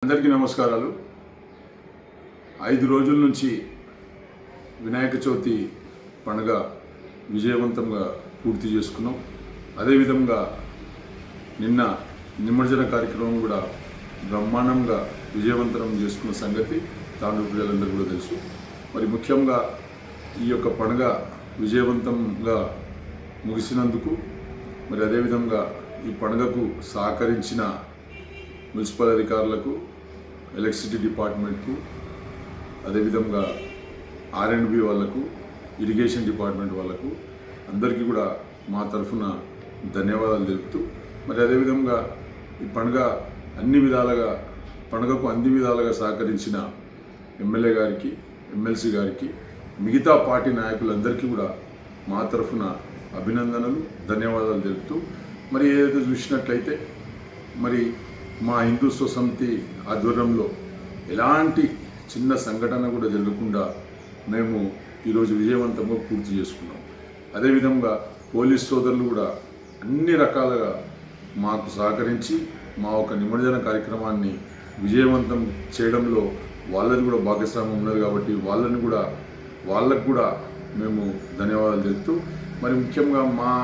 అందరికీ నమస్కారాలు. 5 రోజుల నుంచి వినాయక చవితి పండుగ విజయవంతంగా పూర్తి చేసుకున్నాం. అదేవిధంగా నిన్న నిమజ్జన కార్యక్రమం కూడా బ్రహ్మాండంగా విజయవంతం చేసుకున్న సంగతి తాండూరు ప్రజలందరూ కూడా తెలుసు. మరి ముఖ్యంగా ఈ యొక్క పండుగ విజయవంతంగా ముగిసినందుకు మరి అదేవిధంగా ఈ పండుగకు సహకరించిన మున్సిపల్ అధికారులకు, ఎలక్ట్రిసిటీ డిపార్ట్మెంట్కు, అదేవిధంగా R&B వాళ్ళకు, ఇరిగేషన్ డిపార్ట్మెంట్ వాళ్ళకు అందరికీ కూడా మా తరఫున ధన్యవాదాలు తెలుపుతూ మరి అదేవిధంగా ఈ పండుగకు అన్ని విధాలుగా సహకరించిన ఎమ్మెల్యే గారికి, ఎమ్మెల్సీ గారికి, మిగతా పార్టీ నాయకులందరికీ కూడా మా తరఫున అభినందనలు, ధన్యవాదాలు తెలుపుతూ మరి ఏదైతే చూసినట్లయితే మరి మా హిందూత్వ సమితి ఆధ్వర్యంలో ఎలాంటి చిన్న సంఘటన కూడా జరగకుండా మేము ఈరోజు విజయవంతంగా పూర్తి చేసుకున్నాం. అదేవిధంగా పోలీస్ సోదరులు కూడా అన్ని రకాలుగా మాకు సహకరించి మా ఒక నిమజ్జన కార్యక్రమాన్ని విజయవంతం చేయడంలో వాళ్ళది కూడా భాగస్వామ్యం ఉన్నది కాబట్టి వాళ్ళకు కూడా మేము ధన్యవాదాలు తెలుపుతూ మరి ముఖ్యంగా మా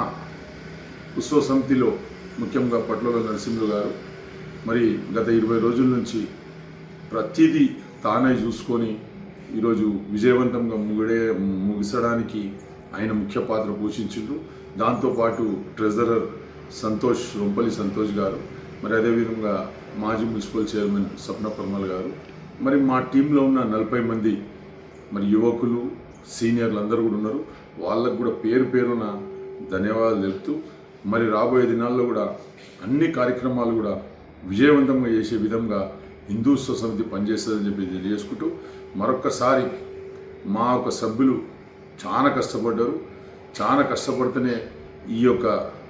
ఉత్సవ సమితిలో ముఖ్యంగా పట్లోల నరసింహులు గారు మరి గత 20 రోజుల నుంచి ప్రతిదీ తానే చూసుకొని ఈరోజు విజయవంతంగా ముగిసడానికి ఆయన ముఖ్య పాత్ర పోషించిండ్రు. దాంతోపాటు ట్రెజరర్ రొంపల్లి సంతోష్ గారు, మరి అదేవిధంగా మాజీ మున్సిపల్ చైర్మన్ సప్న పర్మల్ గారు, మరి మా టీంలో ఉన్న 40 మంది మరి యువకులు, సీనియర్లు అందరూ కూడా ఉన్నారు. వాళ్ళకు కూడా పేరున ధన్యవాదాలు తెలుపుతూ మరి రాబోయే దినాల్లో కూడా అన్ని కార్యక్రమాలు కూడా విజయవంతంగా చేసే విధంగా హిందూత్వ సమితి పనిచేస్తుందని చెప్పి తెలియజేసుకుంటూ మరొక్కసారి మా యొక్క సభ్యులు చాలా కష్టపడ్డారు. చాలా కష్టపడితేనే ఈ యొక్క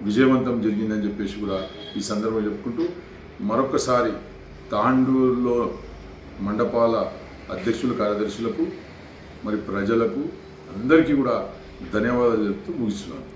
విజయవంతం జరిగిందని చెప్పేసి కూడా ఈ సందర్భంగా చెప్పుకుంటూ మరొక్కసారి తాండూరులో మండపాల అధ్యక్షులు, కార్యదర్శులకు, మరి ప్రజలకు అందరికీ కూడా ధన్యవాదాలు చెప్తూ ముగిస్తున్నాను.